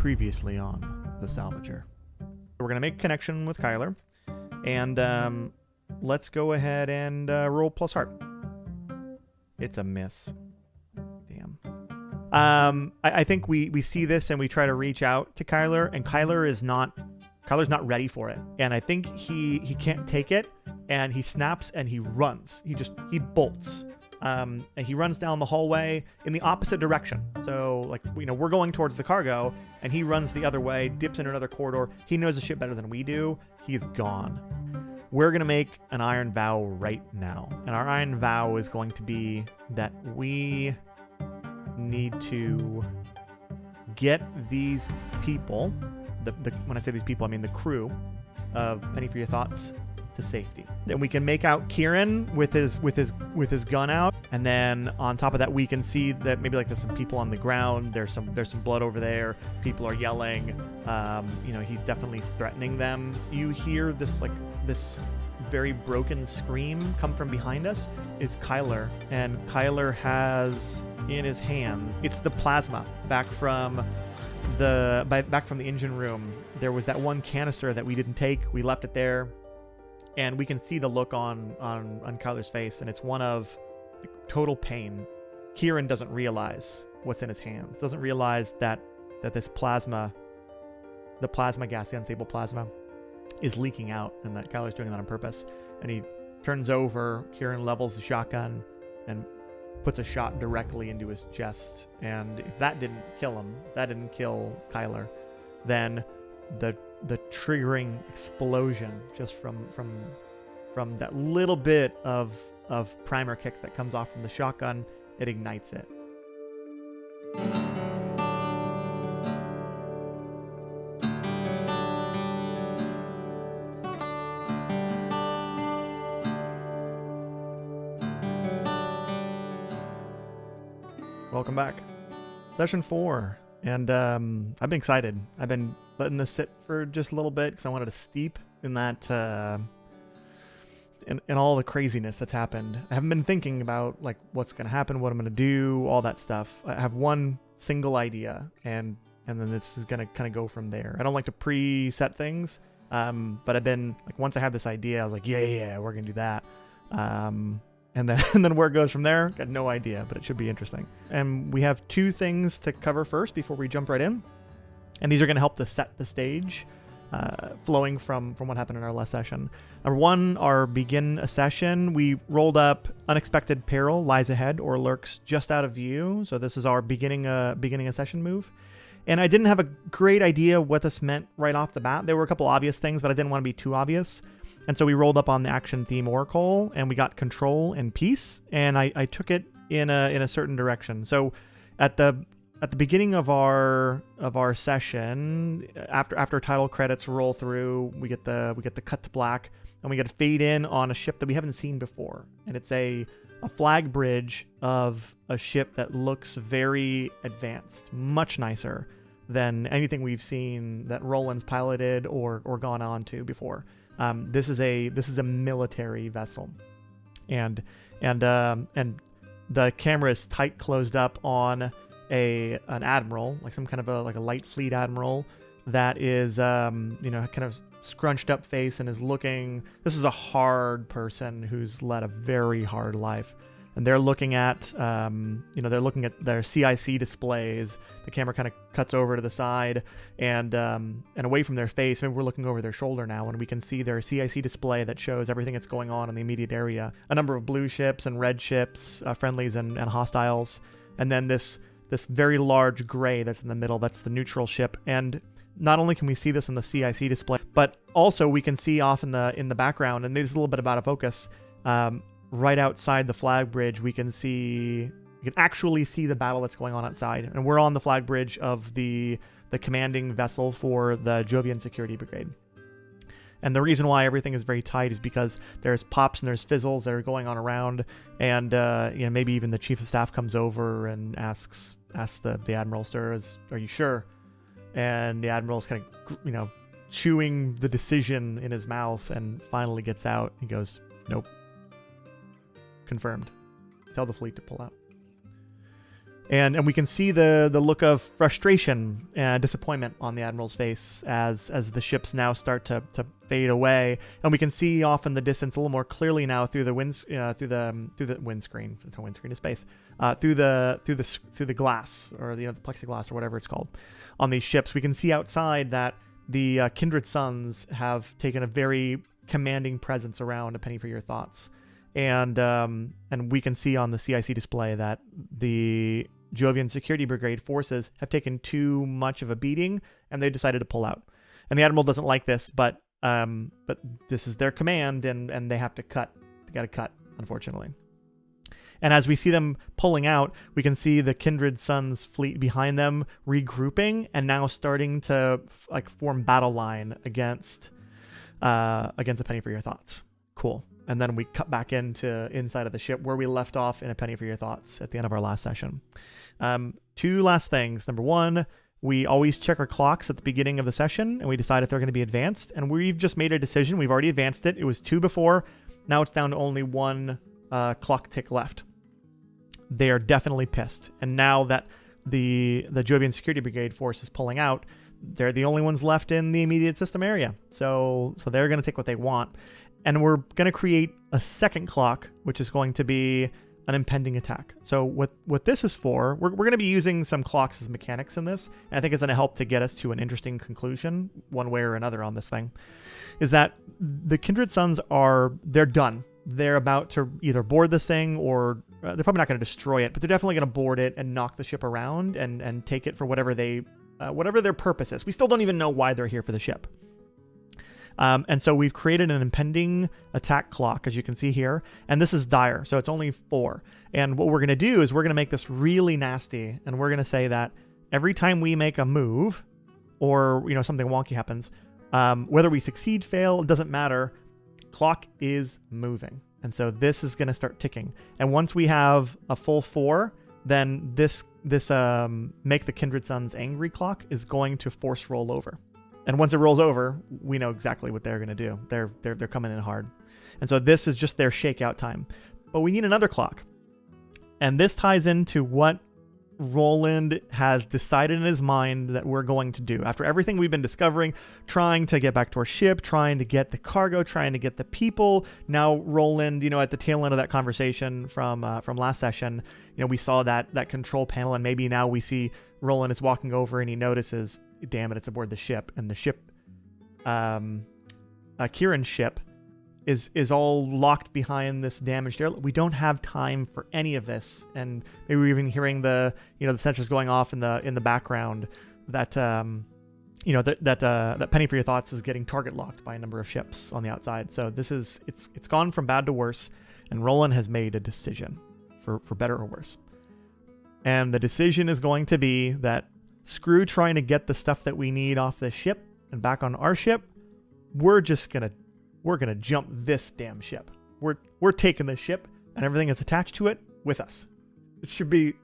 Previously on the Salvager. We're going to make a connection with Kyler, and let's go ahead and roll plus heart. It's a miss. Damn. I think we see this and we try to reach out to Kyler, and Kyler's not ready for it. And I think he can't take it, and he snaps and he runs. He bolts. And he runs down the hallway in the opposite direction. So, we're going towards the cargo, and he runs the other way, dips into another corridor. He knows the ship better than we do. He's gone. We're going to make an iron vow right now. And our iron vow is going to be that we need to get these people, when I say these people, I mean the crew of Penny for Your Thoughts, to safety. Then we can make out Kieran with his gun out, and then on top of that we can see that maybe there's some people on the ground. There's some blood over there. People are yelling. He's definitely threatening them. You hear this very broken scream come from behind us. It's Kyler, and Kyler has in his hand, it's the plasma back from the engine room. There was that one canister that we didn't take. We left it there. And we can see the look on Kyler's face, and it's one of total pain. Kieran doesn't realize what's in his hands. Doesn't realize that this plasma, the plasma gas, the unstable plasma, is leaking out, and that Kyler's doing that on purpose. And he turns over. Kieran levels the shotgun and puts a shot directly into his chest. And if that didn't kill him, if that didn't kill Kyler, then the triggering explosion just from that little bit of primer kick that comes off from the shotgun, it ignites it. Welcome back. Session 4. And I've been excited. I've been letting this sit for just a little bit because I wanted to steep in that, in all the craziness that's happened. I haven't been thinking about what's going to happen, what I'm going to do, all that stuff. I have one single idea, and then this is going to kind of go from there. I don't like to preset things, but I've been once I had this idea, I was like, yeah, we're going to do that. And then where it goes from there, got no idea, but it should be interesting. And we have two things to cover first before we jump right in. And these are going to help to set the stage, flowing from what happened in our last session. Number one, our begin a session. We rolled up unexpected peril lies ahead or lurks just out of view. So this is our beginning a session move. And I didn't have a great idea what this meant right off the bat. There were a couple obvious things, but I didn't want to be too obvious. And so we rolled up on the action theme oracle, and we got control and peace, and I took it in a certain direction. So at the beginning of our session, after title credits roll through, we get the cut to black, and we get to fade in on a ship that we haven't seen before, and it's a flag bridge of a ship that looks very advanced, much nicer than anything we've seen that Roland's piloted or gone on to before. This is a military vessel, and the camera is tight closed up on an admiral, some kind of a light fleet admiral that is kind of scrunched up face and is looking. This is a hard person who's led a very hard life, and they're looking at their CIC displays. The camera kind of cuts over to the side and away from their face. Maybe we're looking over their shoulder now, and we can see their CIC display that shows everything that's going on in the immediate area. A number of blue ships and red ships, friendlies and hostiles, and then this very large gray that's in the middle. That's the neutral ship. And not only can we see this in the CIC display, but also we can see off in the background, and this is a little bit out of focus. Right outside the flag bridge, we can actually see the battle that's going on outside, and we're on the flag bridge of the commanding vessel for the Jovian Security Brigade. And the reason why everything is very tight is because there's pops and there's fizzles that are going on around, and maybe even the chief of staff comes over and asks the admiral, "Sir, are you sure?" And the admiral's kind of chewing the decision in his mouth, and finally gets out. He goes, "Nope. Confirmed. Tell the fleet to pull out." And we can see the look of frustration and disappointment on the Admiral's face as the ships now start to fade away. And we can see off in the distance a little more clearly now through the windscreen. The windscreen is space. Through the glass, or the plexiglass, or whatever it's called, on these ships. We can see outside that the Kindred Suns have taken a very commanding presence around A Penny for Your Thoughts. And we can see on the CIC display that the Jovian Security Brigade forces have taken too much of a beating, and they decided to pull out. And the Admiral doesn't like this, but this is their command, and they have to cut. They got to cut, unfortunately. And as we see them pulling out, we can see the Kindred Suns fleet behind them regrouping and now starting to form battle line against A Penny for Your Thoughts. Cool. And then we cut back into inside of the ship where we left off in A Penny for Your Thoughts at the end of our last session. Two last things. Number one, we always check our clocks at the beginning of the session, and we decide if they're going to be advanced. And we've just made a decision. We've already advanced it. It was 2 before. Now it's down to only 1 clock tick left. They are definitely pissed. And now that the Jovian Security Brigade force is pulling out, they're the only ones left in the immediate system area. So they're going to take what they want. And we're going to create a second clock, which is going to be an impending attack. So what this is for, we're going to be using some clocks as mechanics in this, and I think it's going to help to get us to an interesting conclusion, one way or another on this thing, is that the Kindred Suns they're done. They're about to either board this thing, or they're probably not going to destroy it, but they're definitely going to board it and knock the ship around and take it for whatever their purpose is. We still don't even know why they're here for the ship. And so we've created an impending attack clock, as you can see here. And this is dire, so it's only 4. And what we're going to do is we're going to make this really nasty. And we're going to say that every time we make a move, or something wonky happens, whether we succeed, fail, it doesn't matter. Clock is moving. And so this is going to start ticking. And once we have a full 4, then this Make the Kindred Suns Angry clock is going to force roll over. And once it rolls over, we know exactly what they're going to do. They're coming in hard. And so this is just their shakeout time. But we need another clock. And this ties into what Roland has decided in his mind that we're going to do. After everything we've been discovering, trying to get back to our ship, trying to get the cargo, trying to get the people. Now Roland, at the tail end of that conversation from last session, we saw that control panel, and maybe now we see Roland is walking over and he notices, damn it, it's aboard the ship. And the ship, Kieran's ship, is all locked behind this damaged airlock. We don't have time for any of this. And maybe we're even hearing the sensors going off in the background that Penny for Your Thoughts is getting target locked by a number of ships on the outside. So it's gone from bad to worse, and Roland has made a decision for better or worse. And the decision is going to be that screw trying to get the stuff that we need off the ship and back on our ship. We're gonna jump this damn ship. We're taking the ship and everything that's attached to it with us. It should be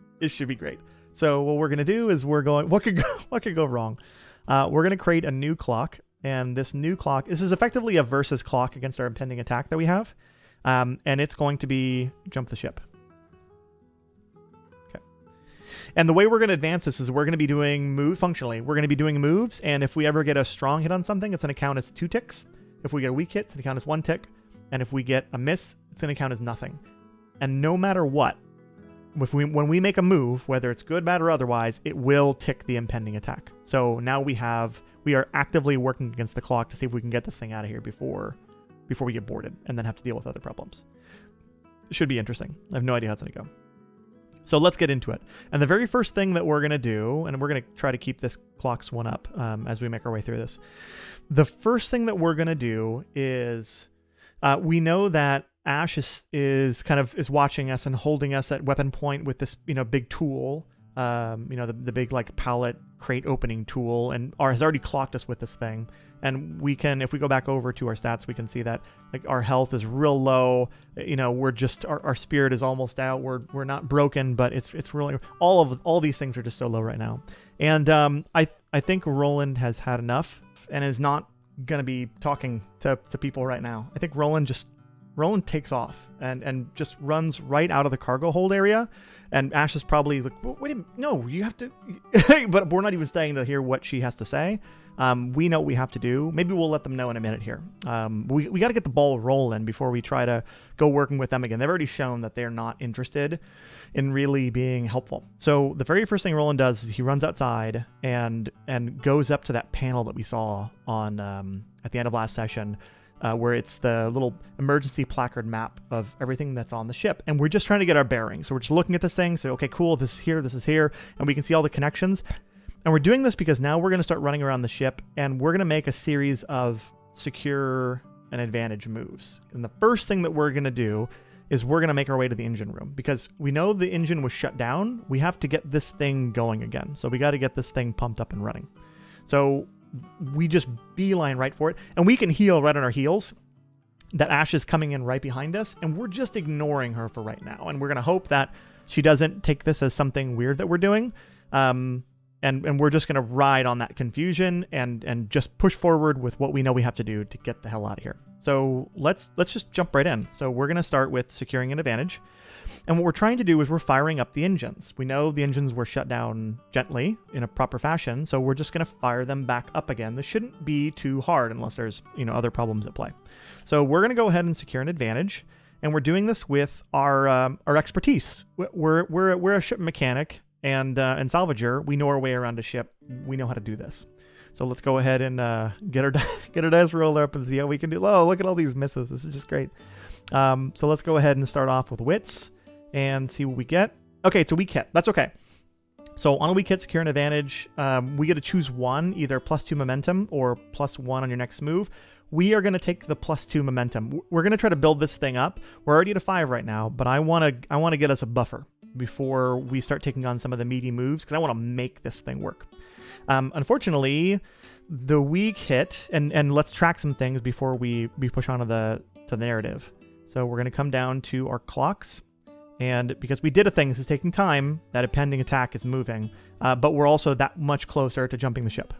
great. So what we're gonna do is what could go wrong? We're gonna create a new clock, and this new clock, this is effectively a versus clock against our impending attack that we have, and it's going to be jump the ship. And the way we're going to advance this is we're going to be doing functionally. We're going to be doing moves, and if we ever get a strong hit on something, it's going to count as 2 ticks. If we get a weak hit, it's going to count as 1 tick. And if we get a miss, it's going to count as nothing. And no matter what, when we make a move, whether it's good, bad, or otherwise, it will tick the impending attack. So now we are actively working against the clock to see if we can get this thing out of here before we get boarded and then have to deal with other problems. It should be interesting. I have no idea how it's going to go. So let's get into it. And the very first thing that we're going to do, and we're going to try to keep this clocks one up as we make our way through this. The first thing that we're going to do is we know that Ash is watching us and holding us at weapon point with this, big tool, the big pallet crate opening tool, and has already clocked us with this thing. And we can, if we go back over to our stats, we can see that our health is real low. We're just, our spirit is almost out. We're not broken, but it's really, all these things are just so low right now. And I think Roland has had enough and is not going to be talking to people right now. I think Roland just Roland takes off and just runs right out of the cargo hold area. And Ash is probably like, wait a minute, no, you have to. But we're not even staying to hear what she has to say. We know what we have to do. Maybe we'll let them know in a minute here. We got to get the ball rolling before we try to go working with them again. They've already shown that they're not interested in really being helpful. So the very first thing Roland does is he runs outside and goes up to that panel that we saw on at the end of last session, where it's the little emergency placard map of everything that's on the ship. And we're just trying to get our bearings. So we're just looking at this thing. So, okay, cool. This is here. And we can see all the connections. And we're doing this because now we're going to start running around the ship and we're going to make a series of secure and advantage moves. And the first thing that we're going to do is we're going to make our way to the engine room because we know the engine was shut down. We have to get this thing going again. So we got to get this thing pumped up and running. So we just beeline right for it. And we can heal right on our heels. That Ash is coming in right behind us. And we're just ignoring her for right now. And we're going to hope that she doesn't take this as something weird that we're doing. And we're just going to ride on that confusion and just push forward with what we know we have to do to get the hell out of here. So let's just jump right in. So we're going to start with securing an advantage. And what we're trying to do is we're firing up the engines. We know the engines were shut down gently in a proper fashion. So we're just going to fire them back up again. This shouldn't be too hard unless there's, other problems at play. So we're going to go ahead and secure an advantage. And we're doing this with our expertise. We're a ship mechanic. And Salvager, we know our way around a ship. We know how to do this. So let's go ahead and get our dice roller up and see how we can do. Oh, look at all these misses. This is just great. So let's go ahead and start off with wits and see what we get. Okay, it's a weak hit. That's okay. So on a weak hit, secure an advantage. We get to choose one, either +2 momentum or +1 on your next move. We are going to take the +2 momentum. We're going to try to build this thing up. We're already at a 5 right now, but I want to get us a buffer before we start taking on some of the meaty moves because I want to make this thing work. Unfortunately, the weak hit, and let's track some things before we push on to the narrative. So we're going to come down to our clocks, and because we did a thing, this is taking time, that impending attack is moving, but we're also that much closer to jumping the ship.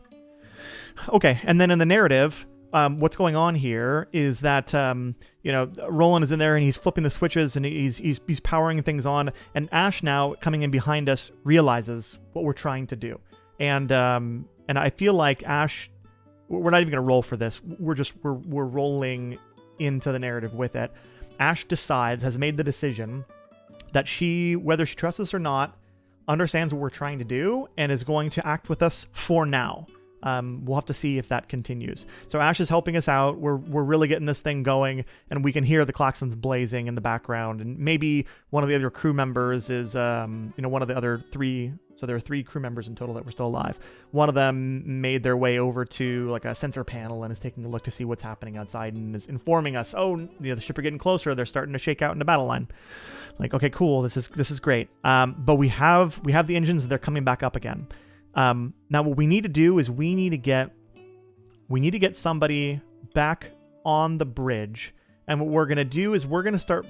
Okay, and then in the narrative, what's going on here is that Roland is in there and he's flipping the switches and he's powering things on, and Ash now coming in behind us realizes what we're trying to do, and I feel like Ash, we're not even going to roll for this. We're rolling into the narrative with it. Ash has made the decision that whether she trusts us or not, understands what we're trying to do and is going to act with us for now. We'll have to see if that continues. So Ash is helping us out. We're really getting this thing going, and we can hear the klaxons blazing in the background. And maybe one of the other crew members is, one of the other 3. So there are 3 crew members in total that were still alive. One of them made their way over to like a sensor panel and is taking a look to see what's happening outside and is informing us, the ship are getting closer. They're starting to shake out in the battle line. Like, okay, cool. This is great. But we have the engines. They're coming back up again. Now what we need to do is we need to get somebody back on the bridge. And what we're going to do is we're going to start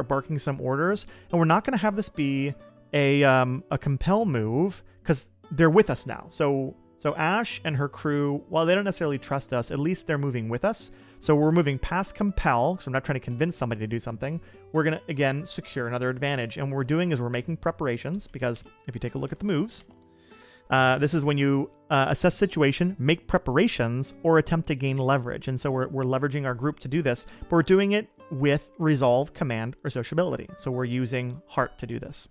barking some orders, and we're not going to have this be a compel move because they're with us now. So Ash and her crew, while they don't necessarily trust us, at least they're moving with us. So we're moving past compel, so I'm not trying to convince somebody to do something. We're going to, again, secure another advantage. And what we're doing is we're making preparations, because if you take a look at the moves, this is when you assess situation, make preparations, or attempt to gain leverage. And so we're leveraging our group to do this, but we're doing it with resolve, command, or sociability. So we're using heart to do this.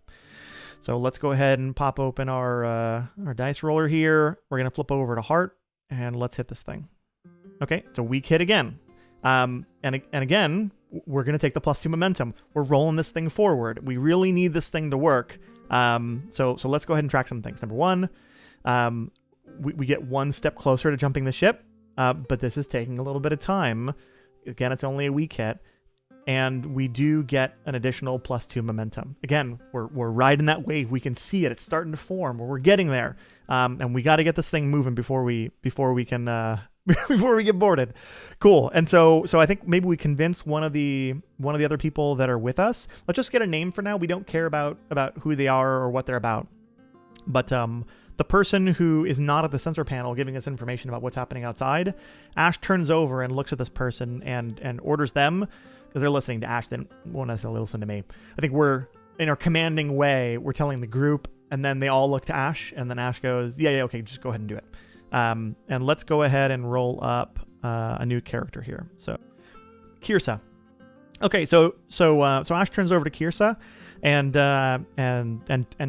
So let's go ahead and pop open our dice roller here. We're going to flip over to heart, and let's hit this thing. Okay, it's a weak hit again. And again, we're going to take the +2 momentum. We're rolling this thing forward. We really need this thing to work. So let's go ahead and track some things. Number 1, we get 1 step closer to jumping the ship, but this is taking a little bit of time. Again, it's only a weak hit, and we do get an additional +2 momentum. Again, we're riding that wave. We can see it. It's starting to form. We're getting there, and we got to get this thing moving before we can before we get boarded. Cool. And so I think maybe we convince one of the other people that are with us. Let's just get a name for now. We don't care about who they are or what they're about. But the person who is not at the sensor panel giving us information about what's happening outside, Ash turns over and looks at this person and orders them, because they're listening to Ash, they won't necessarily listen to me. I think we're, in our commanding way, we're telling the group, and then they all look to Ash, and then Ash goes, yeah, okay, just go ahead and do it. And let's go ahead and roll up a new character here. So, Kirsa. Okay, so Ash turns over to Kirsa, and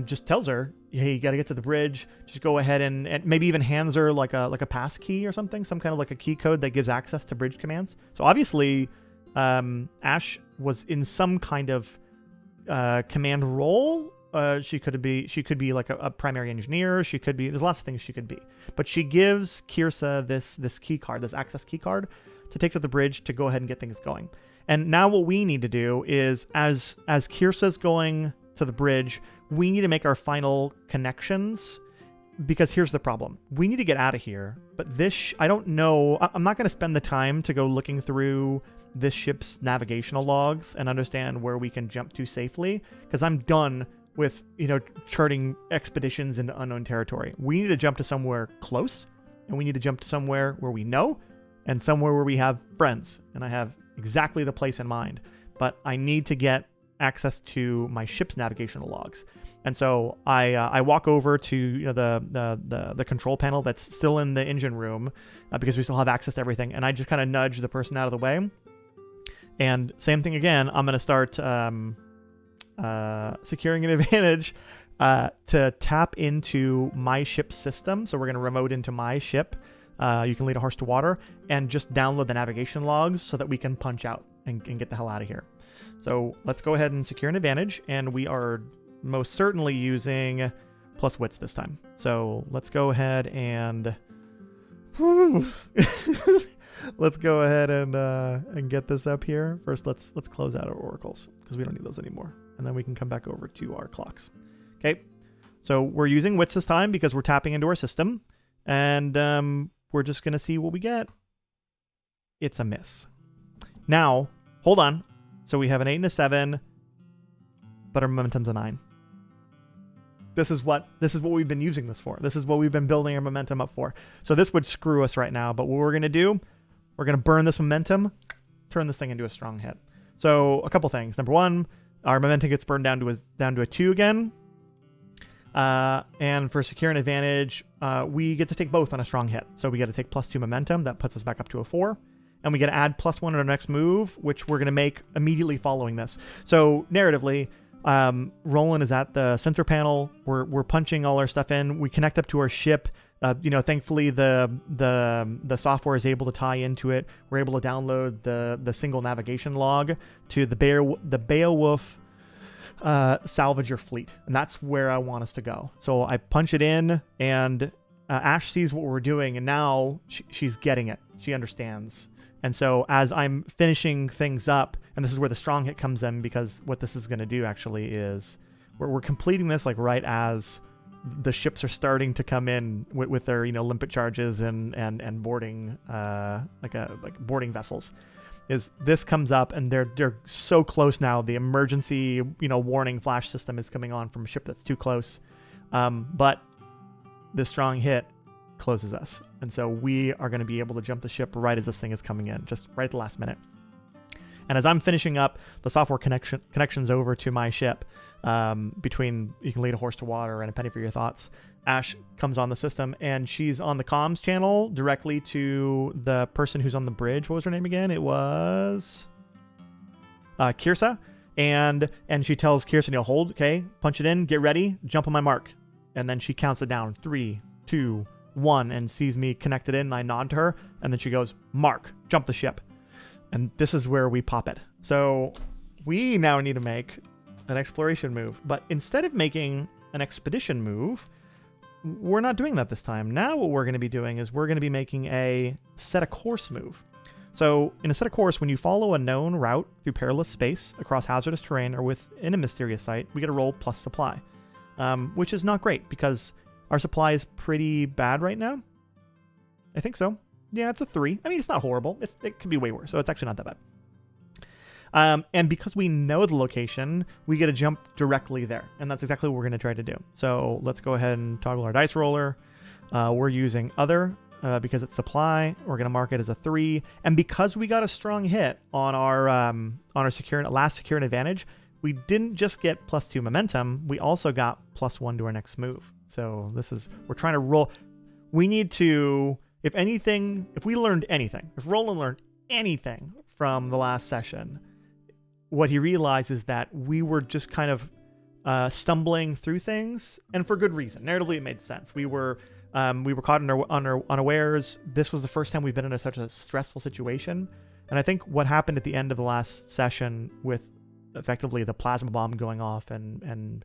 just tells her, hey, you got to get to the bridge. Just go ahead and maybe even hands her like a pass key or something, some kind of like a key code that gives access to bridge commands. So obviously, Ash was in some kind of command role. She could be like a primary engineer. She could be, there's lots of things she could be. But she gives Kirsa this key card, this access key card, to take to the bridge to go ahead and get things going. And now what we need to do is, as Kirsa's going to the bridge, we need to make our final connections, because here's the problem. We need to get out of here, but this, I don't know, I'm not going to spend the time to go looking through this ship's navigational logs and understand where we can jump to safely, because I'm done with, charting expeditions into unknown territory. We need to jump to somewhere close, and we need to jump to somewhere where we know, and somewhere where we have friends, and I have exactly the place in mind, but I need to get access to my ship's navigational logs. And so I walk over to the control panel that's still in the engine room, because we still have access to everything, and I just kind of nudge the person out of the way. And same thing again, I'm going to start securing an advantage to tap into my ship's system. So we're going to remote into my ship. You can lead a horse to water, and just download the navigation logs so that we can punch out and get the hell out of here. So let's go ahead and secure an advantage, and we are most certainly using plus wits this time. So let's go ahead and let's go ahead and get this up here. First, let's close out our oracles, because we don't need those anymore, and then we can come back over to our clocks. Okay, so we're using wits this time because we're tapping into our system, and we're just gonna see what we get. It's a miss. Now, hold on. So we have an 8 and a 7, but our momentum's a 9. This is what we've been using this for. This is what we've been building our momentum up for. So this would screw us right now, but what we're gonna do, we're gonna burn this momentum, turn this thing into a strong hit. So a couple things. Number one, our momentum gets burned down to a 2 again. And for secure an advantage, we get to take both on a strong hit. So we get to take +2 momentum. That puts us back up to a 4. And we get to add +1 on our next move, which we're going to make immediately following this. So narratively, Roland is at the sensor panel. We're punching all our stuff in. We connect up to our ship. Thankfully the software is able to tie into it. We're able to download the single navigation log to the Beowulf Salvager fleet, and that's where I want us to go. So I punch it in, and Ash sees what we're doing, and now she's getting it. She understands. And so as I'm finishing things up, and this is where the strong hit comes in, because what this is going to do actually is we're completing this like right as the ships are starting to come in with their limpet charges and boarding like boarding vessels. Is this comes up, and they're so close now. The emergency warning flash system is coming on from a ship that's too close, but the strong hit closes us, and so we are going to be able to jump the ship right as this thing is coming in, just right at the last minute. And as I'm finishing up the software connections over to my ship, between you can lead a horse to water and a penny for your thoughts, Ash comes on the system, and she's on the comms channel directly to the person who's on the bridge. What was her name again? It was Kirsa. And she tells Kirsa, hold, okay, punch it in, get ready, jump on my mark. And then she counts it down, 3, 2, 1, and sees me connected in, and I nod to her, and then she goes, mark, jump the ship. And this is where we pop it. So we now need to make an exploration move. But instead of making an expedition move, we're not doing that this time. Now what we're going to be doing is we're going to be making a set a course move. So in a set a course, when you follow a known route through perilous space, across hazardous terrain, or within a mysterious site, we get a roll plus supply, which is not great because our supply is pretty bad right now. I think so. Yeah, it's a 3. I mean, it's not horrible. It could be way worse, so it's actually not that And because we know the location, we get to jump directly there. And that's exactly what we're going to try to do. So let's go ahead and toggle our dice roller. We're using other because it's supply. We're going to mark it as a 3. And because we got a strong hit on our last secure advantage, we didn't just get +2 momentum. We also got +1 to our next move. So we're trying to roll. We need to, if we learned anything, if Roland learned anything from the last session, what he realized is that we were just kind of stumbling through things, and for good reason. Narratively, it made sense. We were caught unawares. This was the first time we've been in such a stressful situation, and I think what happened at the end of the last session with effectively the plasma bomb going off and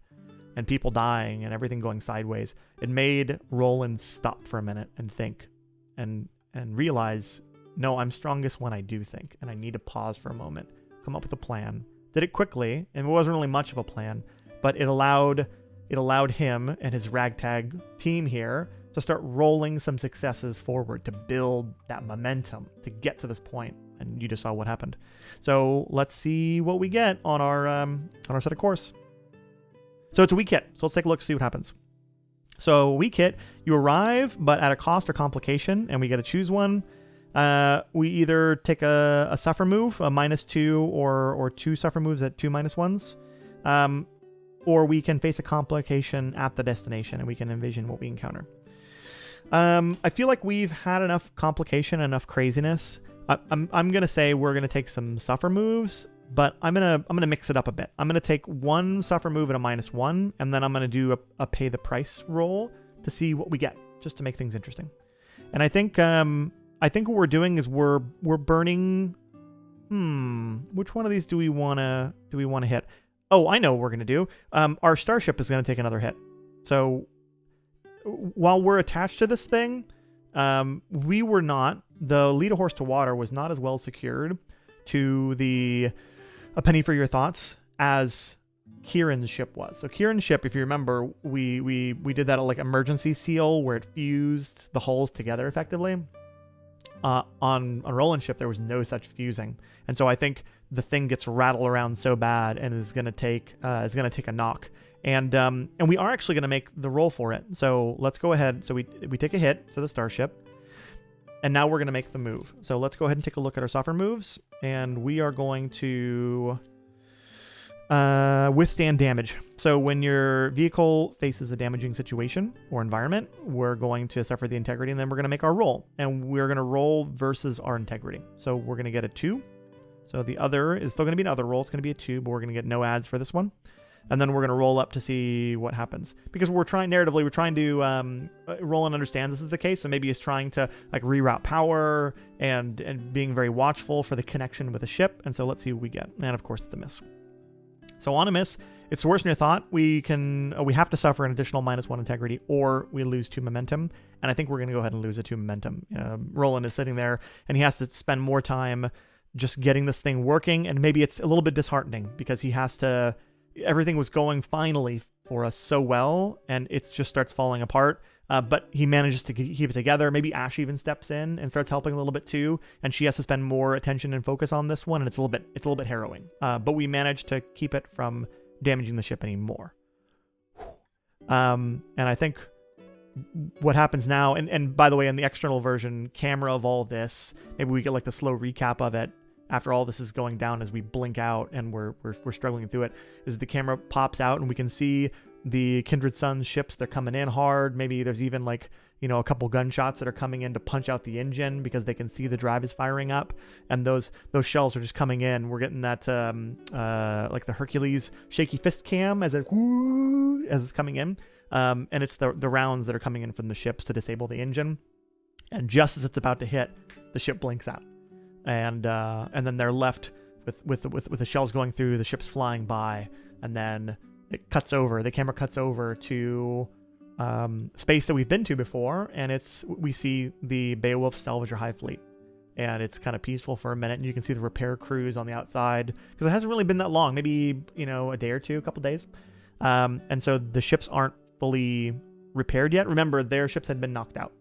people dying and everything going sideways, it made Roland stop for a minute and think and realize, no, I'm strongest when I do think, and I need to pause for a moment, come up with a plan. Did it quickly, and it wasn't really much of a plan, but it allowed him and his ragtag team here to start rolling some successes forward to build that momentum to get to this point. And you just saw what happened. So let's see what we get on our set of course. So it's a weak hit. So let's take a look, see what happens. So weak hit, you arrive, but at a cost or complication, and we get to choose one. We either take a suffer move, a -2, or 2 suffer moves at 2 -1s. Or we can face a complication at the destination, and we can envision what we encounter. I feel like we've had enough complication, enough craziness. I'm gonna say we're gonna take some suffer moves, but I'm gonna mix it up a bit. I'm gonna take 1 suffer move at a -1, and then I'm gonna do a pay the price roll to see what we get, just to make things interesting. And I think what we're doing is we're burning. Which one of these do we wanna hit? Oh, I know what we're gonna do. Our starship is gonna take another hit. So while we're attached to this thing, we were not. The lead a horse to water was not as well secured to a penny for your thoughts as Kieran's ship was. So Kieran's ship, if you remember, we did that like emergency seal where it fused the hulls together effectively. On Roland's ship, there was no such fusing, and so I think the thing gets rattled around so bad and is gonna take a knock. And we are actually gonna make the roll for it. So let's go ahead. So we take a hit to the starship, and now we're gonna make the move. So let's go ahead and take a look at our software moves, and we are going to withstand damage. So when your vehicle faces a damaging situation or environment, we're going to suffer the integrity, and then we're going to make our roll. And we're going to roll versus our integrity. So we're going to get a 2. So the other is still going to be another roll. It's going to be a 2, but we're going to get no adds for this one. And then we're going to roll up to see what happens. Because we're trying to, Roland understands this is the case, so maybe he's trying to like reroute power and being very watchful for the connection with the ship. And so let's see what we get. And of course it's a miss. So on a miss, it's worse than you thought. We have to suffer an additional -1 integrity, or we lose 2 momentum. And I think we're going to go ahead and lose a 2 momentum. Roland is sitting there, and he has to spend more time just getting this thing working. And maybe it's a little bit disheartening because he has to. Everything was going finally for us so well, and it just starts falling apart. But he manages to keep it together. Maybe Ash even steps in and starts helping a little bit too, and she has to spend more attention and focus on this one, and it's a little bit harrowing. But we managed to keep it from damaging the ship anymore. And I think what happens now, and by the way, in the external version camera of all this, maybe we get like the slow recap of it after all this is going down as we blink out and we're struggling through it, is the camera pops out and we can see the Kindred Suns ships. They're coming in hard. Maybe there's even like, a couple gunshots that are coming in to punch out the engine because they can see the drive is firing up, and those shells are just coming in. We're getting that like the Hercules shaky fist cam as it's coming in, and it's the rounds that are coming in from the ships to disable the engine. And just as it's about to hit, the ship blinks out, and then they're left with the shells going through, the ships flying by, and then the camera cuts over to space that we've been to before, and we see the Beowulf Salvager High Fleet, and it's kind of peaceful for a minute, and you can see the repair crews on the outside, because it hasn't really been that long, maybe a day or two, a couple days, and so the ships aren't fully repaired yet. Remember, their ships had been knocked out,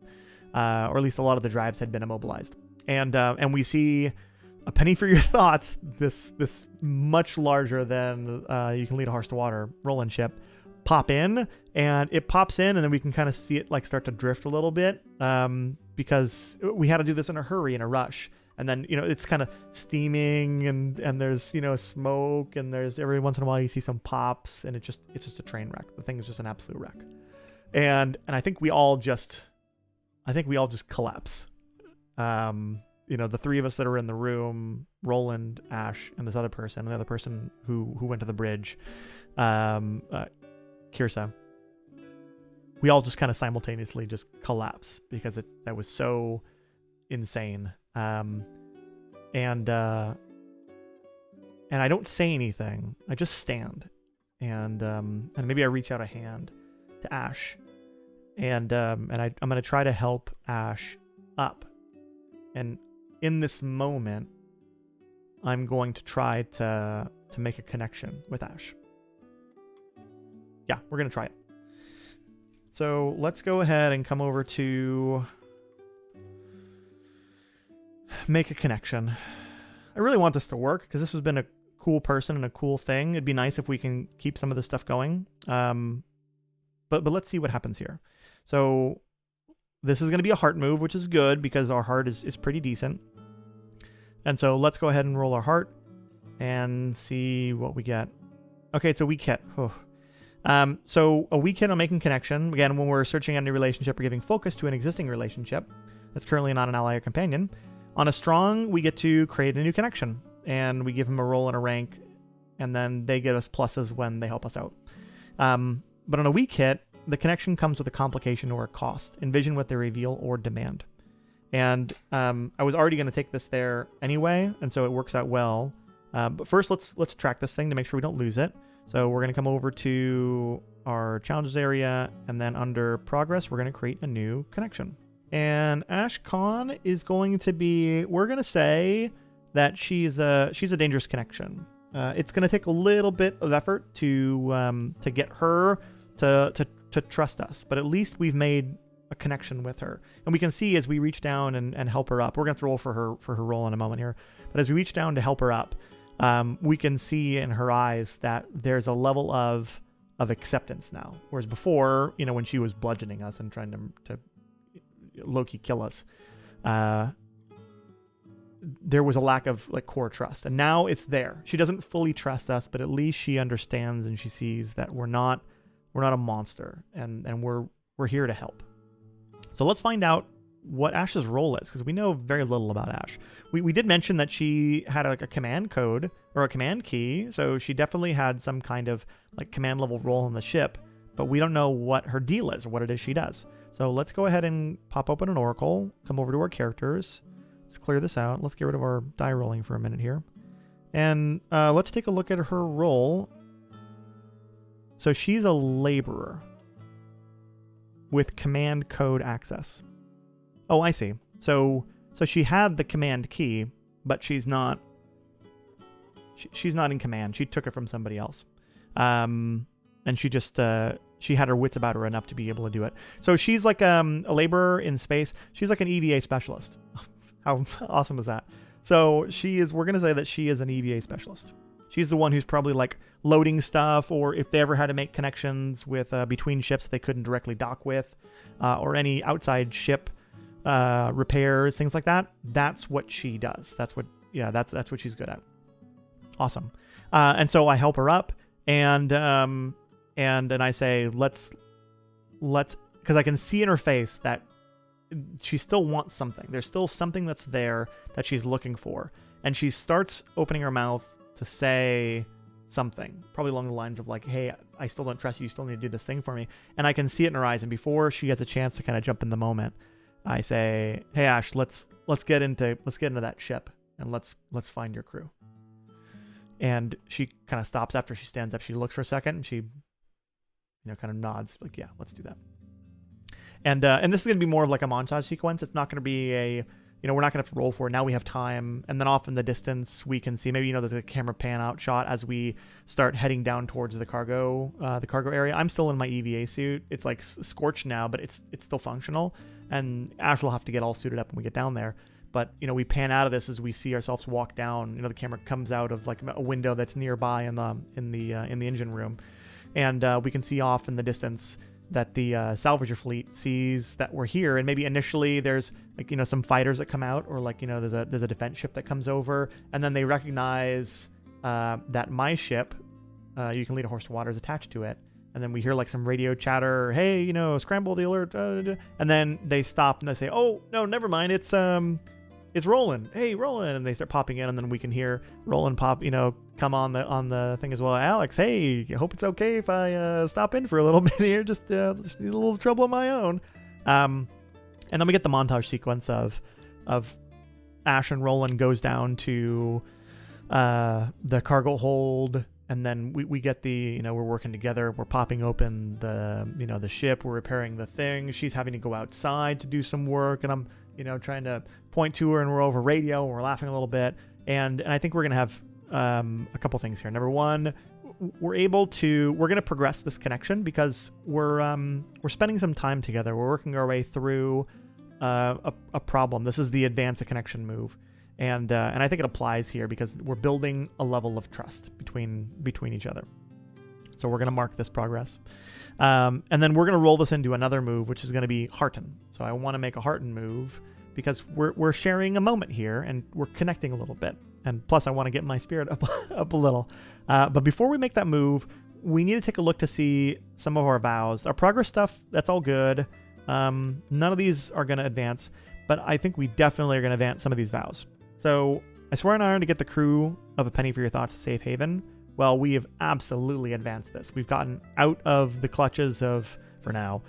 or at least a lot of the drives had been immobilized, and we see a penny for your thoughts, this much larger than you can lead a horse to water rolling ship pop in, and it pops in, and then we can kind of see it like start to drift a little bit because we had to do this in a hurry, in a rush. And then, it's kind of steaming and there's, smoke, and there's every once in a while you see some pops, and it's just a train wreck. The thing is just an absolute wreck. And I think we all just collapse. The three of us that are in the room, Roland, Ash, and this other person, and the other person who went to the bridge, Kirsa, we all just kind of simultaneously just collapse because that was so insane. And I don't say anything. I just stand, and maybe I reach out a hand to Ash, and I'm gonna try to help Ash up. And in this moment, I'm going to try to make a connection with Ash. Yeah, we're gonna try it. So let's go ahead and come over to make a connection. I really want this to work because this has been a cool person and a cool thing. It'd be nice if we can keep some of this stuff going. But let's see what happens here. So this is going to be a heart move, which is good because our heart is pretty decent. And so let's go ahead and roll our heart and see what we get. Okay, it's a weak hit. Oh. So a weak hit on making connection. Again, when we're searching out a new relationship or giving focus to an existing relationship that's currently not an ally or companion. On a strong, we get to create a new connection, and we give them a role and a rank, and then they get us pluses when they help us out. But on a weak hit, the connection comes with a complication or a cost. Envision what they reveal or demand. And I was already going to take this there anyway, and so it works out well. But first, let's track this thing to make sure we don't lose it. So we're going to come over to our challenges area, and then under progress, we're going to create a new connection. And Ash Khan is going to be, we're going to say that she's a dangerous connection. It's going to take a little bit of effort to get her to trust us, but at least we've made a connection with her. And we can see as we reach down and help her up, we're going to have to roll for her role in a moment here, but as we reach down to help her up, we can see in her eyes that there's a level of acceptance now. Whereas before, when she was bludgeoning us and trying to low-key kill us, there was a lack of core trust, and now it's there. She doesn't fully trust us, but at least she understands and she sees that we're not a monster, and we're here to help. So let's find out what Ash's role is, because we know very little about Ash. We did mention that she had a command code or a command key, so she definitely had some kind of command level role in the ship, but we don't know what her deal is or what it is she does. So let's go ahead and pop open an oracle, come over to our characters. Let's clear this out. Let's get rid of our die rolling for a minute here. And let's take a look at her role. So she's a laborer with command code access. Oh, I see. So she had the command key, but she's not in command. She took it from somebody else. And she just she had her wits about her enough to be able to do it. So she's like a laborer in space. She's like an EVA specialist. How awesome is that? So we're going to say that she is an EVA specialist. She's the one who's probably loading stuff, or if they ever had to make connections with between ships they couldn't directly dock with, or any outside ship repairs, things like that. That's what she does. That's what she's good at. Awesome. And so I help her up, and I say, let's, because I can see in her face that she still wants something. There's still something that's there that she's looking for. And she starts opening her mouth to say something, probably along the lines of hey, I still don't trust you. You still need to do this thing for me. And I can see it in her eyes. And before she has a chance to kind of jump in the moment, I say, hey, Ash, let's get into that ship, and let's find your crew. And she kind of stops after she stands up. She looks for a second, and she kind of nods yeah, let's do that. And this is going to be more of a montage sequence. It's not going to be we're not going to have to roll for it. Now we have time. And then off in the distance, we can see maybe, there's a camera pan out shot as we start heading down towards the cargo area. I'm still in my EVA suit. It's scorched now, but it's still functional. And Ash will have to get all suited up when we get down there. But, we pan out of this as we see ourselves walk down. The camera comes out of like a window that's nearby in the engine room. And we can see off in the distance that the Salvager fleet sees that we're here. And maybe initially there's like, some fighters that come out, or like, there's a defense ship that comes over. And then they recognize that my ship, You Can Lead a Horse to Water, is attached to it. And then we hear like some radio chatter, hey, scramble the alert. And then they stop and they say, oh, no, never mind. It's Roland. Hey, Roland. And they start popping in, and then we can hear Roland pop, come on the thing as well. Alex, hey, I hope it's okay if I stop in for a little bit here. Just need a little trouble of my own. And then we get the montage sequence of Ash and Roland goes down to the cargo hold. And then we get the, we're working together. We're popping open the ship. We're repairing the thing. She's having to go outside to do some work. And I'm, trying to point to her, and we're over radio. And we're laughing a little bit. And I think we're going to have a couple things here. Number one, we're going to progress this connection because we're spending some time together. We're working our way through a problem. This is the advance a connection move. And I think it applies here because we're building a level of trust between each other. So we're going to mark this progress. And then we're going to roll this into another move, which is going to be hearten. So I want to make a hearten move because we're sharing a moment here and we're connecting a little bit. And plus I want to get my spirit up a little. But before we make that move, we need to take a look to see some of our vows. Our progress stuff, that's all good. None of these are going to advance, but I think we definitely are going to advance some of these vows. So I swear on iron to get the crew of A Penny for Your Thoughts to safe haven. Well, we have absolutely advanced this. We've gotten out of the clutches of, for now,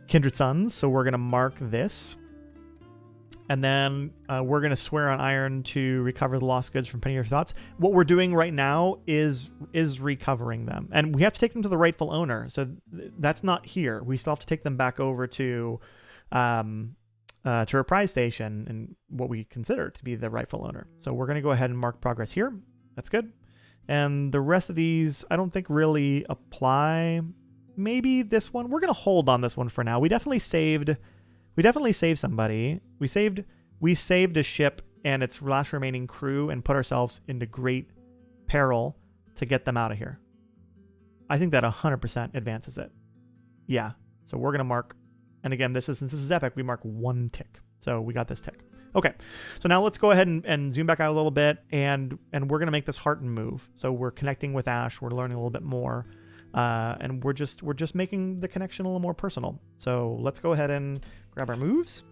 Kindred Sons. So we're going to mark this. And then we're going to swear on iron to recover the lost goods from Penny for Your Thoughts. What we're doing right now is recovering them. And we have to take them to the rightful owner. So that's not here. We still have to take them back over to Reprise Station and what we consider to be the rightful owner. So we're going to go ahead and mark progress here. That's good. And the rest of these, I don't think really apply. Maybe this one. We're going to hold on this one for now. We definitely saved somebody. We saved a ship and its last remaining crew and put ourselves into great peril to get them out of here. I think that 100% advances it. Yeah. So we're going to mark. And again, since this is epic, we mark 1 tick. So we got this tick. Okay. So now let's go ahead and zoom back out a little bit, and we're going to make this hearten move. So we're connecting with Ash. We're learning a little bit more. And we're just making the connection a little more personal. So let's go ahead and grab our moves.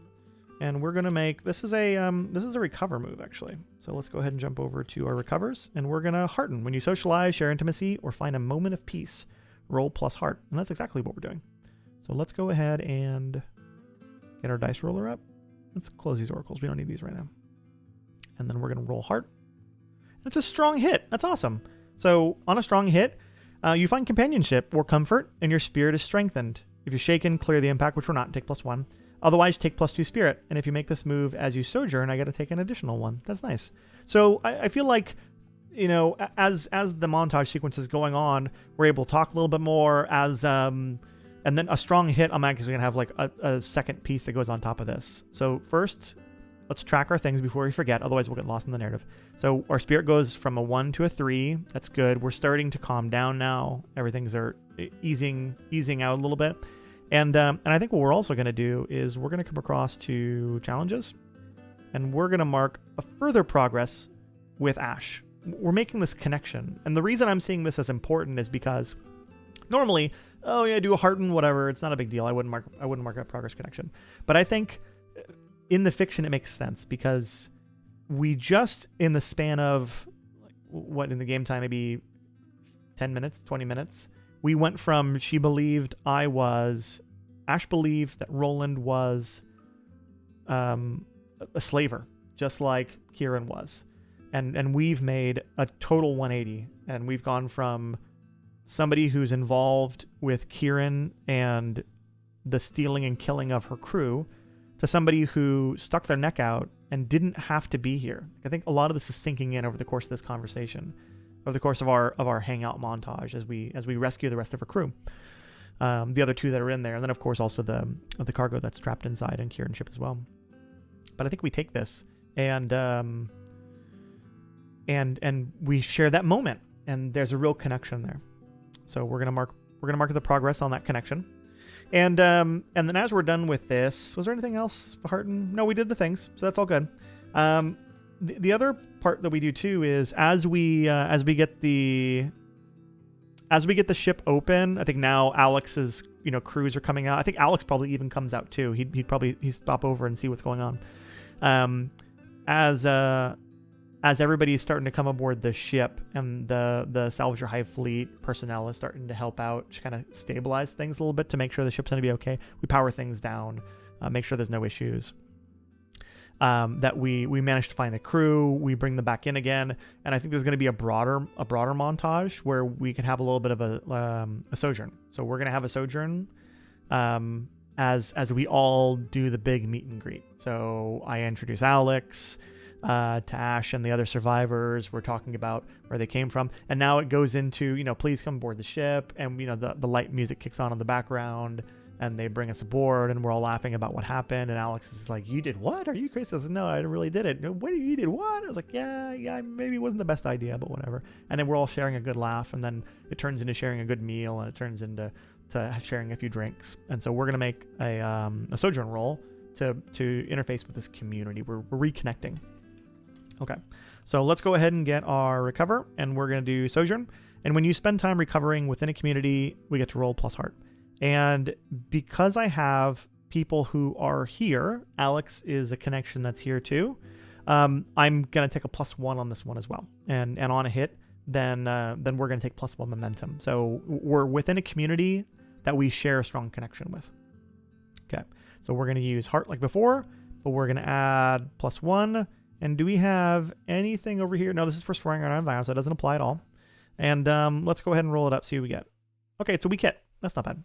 And we're going to make, this is a recover move, actually. So let's go ahead and jump over to our recovers, and we're going to hearten. When you socialize, share intimacy, or find a moment of peace, roll plus heart. And that's exactly what we're doing. So let's go ahead and get our dice roller up. Let's close these oracles. We don't need these right now. And then we're going to roll heart. That's a strong hit. That's awesome. So on a strong hit, you find companionship or comfort, and your spirit is strengthened. If you're shaken, clear the impact, which we're not, take +1. Otherwise, take +2 spirit. And if you make this move as you sojourn, I got to take an additional 1. That's nice. So I feel like, as the montage sequence is going on, we're able to talk a little bit more and then a strong hit, I'm actually going to have like a second piece that goes on top of this. So first, let's track our things before we forget. Otherwise, we'll get lost in the narrative. So our spirit goes from a 1 to a 3. That's good. We're starting to calm down now. Everything's easing out a little bit. And I think what we're also going to do is we're going to come across to challenges. And we're going to mark a further progress with Ash. We're making this connection. And the reason I'm seeing this as important is because normally, oh yeah, do a hearten, whatever. It's not a big deal. I wouldn't mark a progress connection. But I think in the fiction it makes sense because we just, in the span of what in the game time, maybe 10 minutes, 20 minutes, we went from Ash believed that Roland was a slaver, just like Kieran was. And we've made a total 180, and we've gone from somebody who's involved with Kieran and the stealing and killing of her crew to somebody who stuck their neck out and didn't have to be here. I think a lot of this is sinking in over the course of this conversation, over the course of our hangout montage as we rescue the rest of her crew, the other 2 that are in there, and then of course also the cargo that's trapped inside and Kieran's ship as well. but I think we take this and we share that moment, and there's a real connection there. So we're gonna mark the progress on that connection. And then as we're done with this, was there anything else, Harton? No, we did the things, so that's all good. The other part that we do too is as we get the ship open, I think now Alex's crews are coming out. I think Alex probably even comes out too. He'd stop over and see what's going on. As everybody's starting to come aboard the ship, and the Salvager Hive fleet personnel is starting to help out, to kind of stabilize things a little bit to make sure the ship's going to be okay. We power things down, make sure there's no issues. That we managed to find the crew, we bring them back in again, and I think there's going to be a broader montage where we can have a little bit of a sojourn. So we're going to have a sojourn as we all do the big meet and greet. So I introduce Alex to Ash and the other survivors. We're talking about where they came from, and now it goes into please come aboard the ship, and the light music kicks on in the background, and they bring us aboard, and we're all laughing about what happened. And Alex is like, "You did what? Are you crazy?" I said, "No, I really did it." "What? You did what?" I was like, "Yeah, maybe it wasn't the best idea, but whatever." And then we're all sharing a good laugh, and then it turns into sharing a good meal, and it turns into sharing a few drinks. And so we're gonna make a sojourn roll to interface with this community. We're reconnecting. Okay, so let's go ahead and get our recover, and we're gonna do sojourn. And when you spend time recovering within a community, we get to roll plus heart. And because I have people who are here, Alex is a connection that's here too. I'm gonna take a +1 on this one as well, and on a hit, then we're gonna take +1 momentum. So we're within a community that we share a strong connection with. Okay, so we're gonna use heart like before, but we're gonna add +1. And do we have anything over here? No, this is for swearing on environment, so it doesn't apply at all. And let's go ahead and roll it up, see what we get. Okay, it's a weak hit. That's not bad.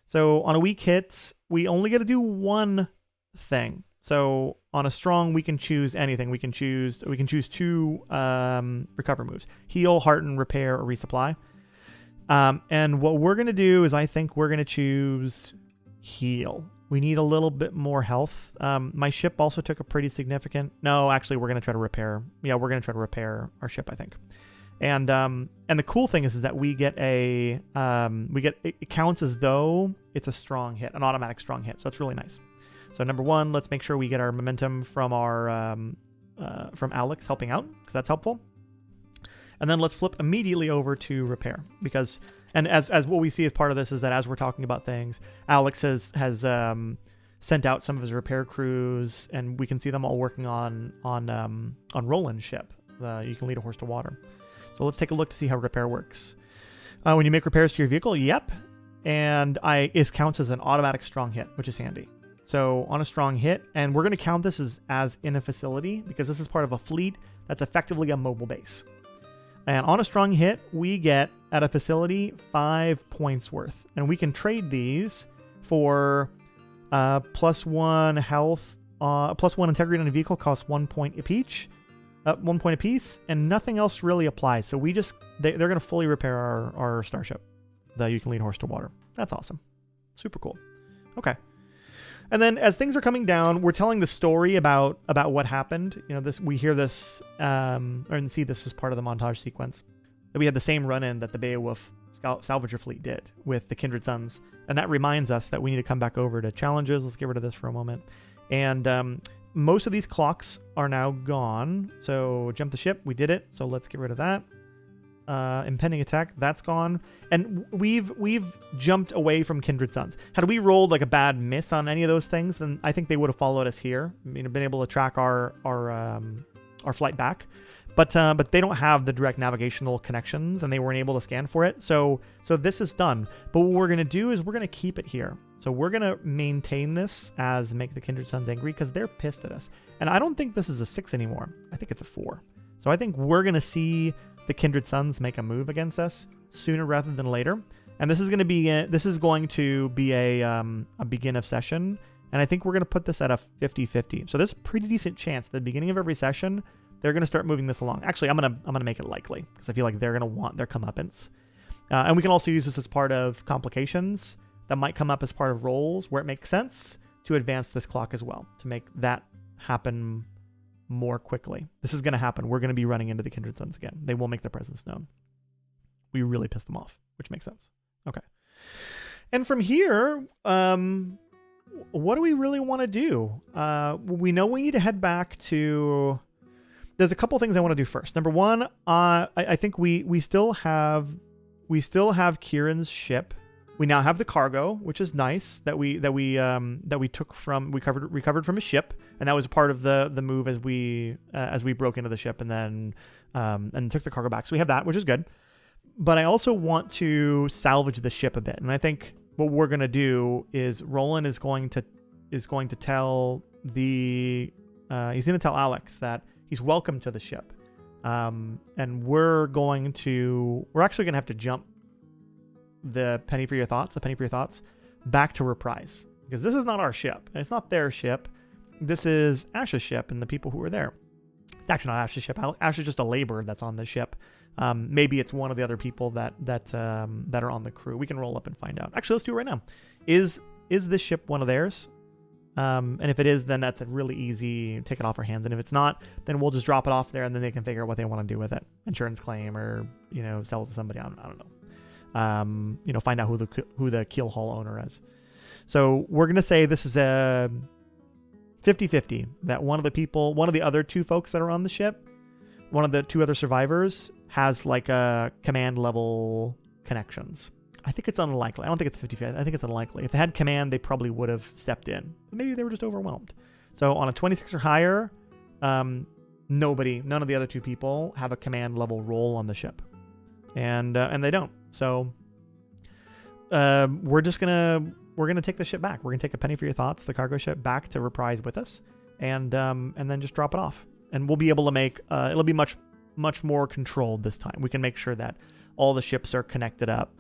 So on a weak hit, we only get to do one thing. So on a strong, we can choose anything. We can choose 2 recover moves: heal, hearten, repair, or resupply. And what we're gonna do is, I think we're gonna choose heal. We need a little bit more health. My ship also took a pretty significant. No, actually, we're gonna try to repair. Yeah, we're gonna try to repair our ship, I think. And the cool thing is that we get it counts as though it's a strong hit, an automatic strong hit. So that's really nice. So number 1, let's make sure we get our momentum from from Alex helping out, because that's helpful. And then let's flip immediately over to repair, because as what we see as part of this is that as we're talking about things, Alex has sent out some of his repair crews, and we can see them all working on Roland's ship. You can lead a horse to water. So let's take a look to see how repair works. When you make repairs to your vehicle, yep. And it counts as an automatic strong hit, which is handy. So on a strong hit, and we're going to count this as in a facility, because this is part of a fleet that's effectively a mobile base. And on a strong hit, we get at a facility 5 points worth. And we can trade these for +1 health, +1 integrity on a vehicle costs 1 point each. 1 point apiece, and nothing else really applies. So they're going to fully repair our starship, the You Can Lead Horse to Water. That's awesome. Super cool. Okay. And then as things are coming down, we're telling the story about what happened. We hear this and see this as part of the montage sequence. That we had the same run-in that the Beowulf Salvager fleet did with the Kindred Sons. And that reminds us that we need to come back over to challenges. Let's get rid of this for a moment. And most of these clocks are now gone. So jump the ship, we did it. So let's get rid of that. Impending attack, that's gone. And we've jumped away from Kindred Sons. Had we rolled like a bad miss on any of those things, then I think they would have followed us here. Been able to track our flight back. But they don't have the direct navigational connections, and they weren't able to scan for it. So this is done. But what we're gonna do is we're gonna keep it here. So we're gonna maintain this as make the Kindred Sons angry, because they're pissed at us. And I don't think this is a 6 anymore. I think it's a 4. So I think we're gonna see the Kindred Sons make a move against us sooner rather than later. And this is going to be a begin of session. And I think we're going to put this at a 50-50. So there's a pretty decent chance at the beginning of every session, they're going to start moving this along. Actually, I'm going to make it likely, because I feel like they're going to want their comeuppance. And we can also use this as part of complications that might come up as part of rolls where it makes sense to advance this clock as well, to make that happen more quickly. This is going to happen. We're going to be running into the Kindred Sons again. They will make their presence known. We really pissed them off, which makes sense. Okay. And from here, what do we really want to do? We know we need to head back to... There's a couple things I want to do first. Number one, I think we still have Kieran's ship. We now have the cargo, which is nice that we took from recovered from a ship, and that was part of the move as we broke into the ship and then took the cargo back. So we have that, which is good. But I also want to salvage the ship a bit, and I think what we're gonna do is Roland is going to tell he's gonna tell Alex that he's welcome to the ship, and we're actually gonna have to jump the penny for your thoughts back to Reprise, because this is not our ship. It's not their ship. This is Ash's ship and the people who are there. It's actually not Ash's ship. Ash is just a laborer that's on the ship. Maybe it's one of the other people that are on the crew. We can roll up and find out. Actually, let's do it right now. Is this ship one of theirs? And if it is, then that's a really easy take it off our hands. And if it's not, then we'll just drop it off there, and then they can figure out what they want to do with it. Insurance claim, or sell it to somebody. I don't know. Find out who the keel hull owner is. So we're gonna say this is a 50-50. That one of the other two folks that are on the ship, one of the two other survivors, has like a command level connections. I think it's unlikely. I don't think it's 50-50. I think it's unlikely. If they had command, they probably would have stepped in. But maybe they were just overwhelmed. So on a 26 or higher, none of the other two people have a command level role on the ship, and they don't. So we're gonna take the ship back. We're gonna take a penny for your thoughts, the cargo ship, back to Reprise with us, and then just drop it off. And we'll be able to make it'll be much more controlled this time. We can make sure that all the ships are connected up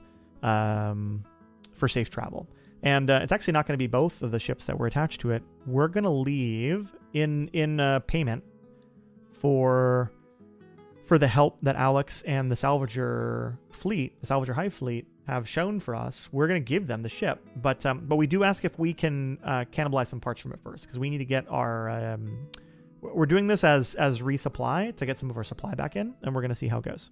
for safe travel. And it's actually not going to be both of the ships that were attached to it. We're going to leave in payment for the help that Alex and the Salvager fleet, the Salvager Hive fleet, have shown for us. We're going to give them the ship, but we do ask if we can cannibalize some parts from it first, because we need to get our we're doing this as resupply to get some of our supply back in, and we're going to see how it goes.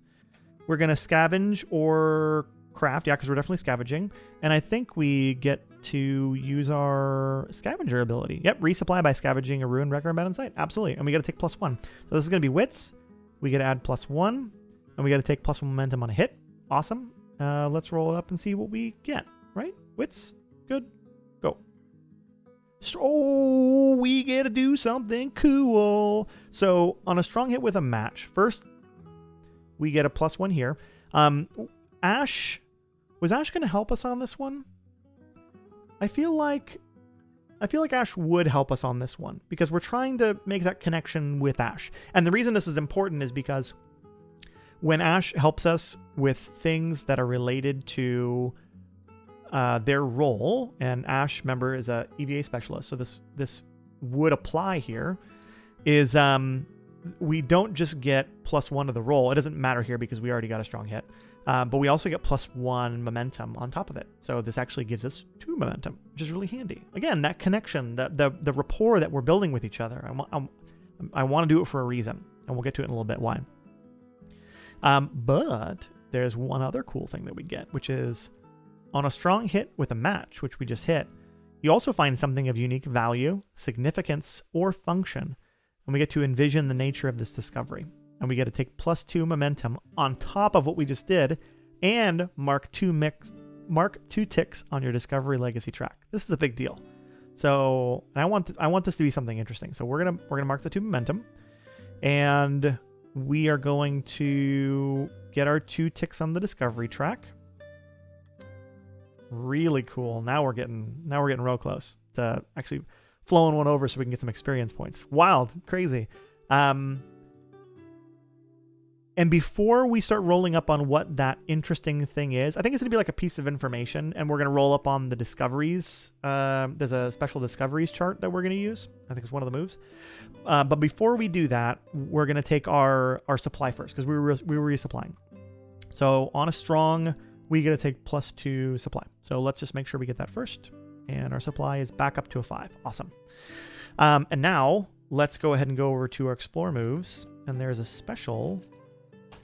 We're going to scavenge or craft, because we're definitely scavenging, and I think we get to use our scavenger ability. Yep, resupply by scavenging a ruined wreck or abandoned site. Absolutely. And we got to take +1. So this is going to be wits. We get to add +1, and we got to take +1 momentum on a hit. Awesome. Let's roll it up and see what we get. Right? Wits. Good. Go. Oh, we get to do something cool. So on a strong hit with a match, first we get a +1 here. Ash, was Ash going to help us on this one? I feel like Ash would help us on this one, because we're trying to make that connection with Ash. And the reason this is important is because when Ash helps us with things that are related to their role, and Ash, remember, is a EVA specialist, so this would apply here, is we don't just get +1 to the roll. It doesn't matter here because we already got a strong hit. But we also get +1 momentum on top of it. So this actually gives us 2 momentum, which is really handy. Again, that connection, the rapport that we're building with each other. I want to do it for a reason, and we'll get to it in a little bit why. But there's one other cool thing that we get, which is on a strong hit with a match, which we just hit, you also find something of unique value, significance, or function, and we get to envision the nature of this discovery. And we get to take +2 momentum on top of what we just did, and mark 2 ticks on your discovery legacy track. This is a big deal. So I want this to be something interesting. So we're gonna mark the 2 momentum, and we are going to get our 2 ticks on the discovery track. Really cool. Now we're getting real close to actually flowing one over so we can get some experience points. Wild, crazy. And before we start rolling up on what that interesting thing is, I think it's going to be like a piece of information, and we're going to roll up on the discoveries. There's a special discoveries chart that we're going to use. I think it's one of the moves. But before we do that, we're going to take our supply first, because we were resupplying. So on a strong, we get to take +2 supply. So let's just make sure we get that first. And our supply is back up to a 5. Awesome. And now let's go ahead and go over to our explore moves, and there's a special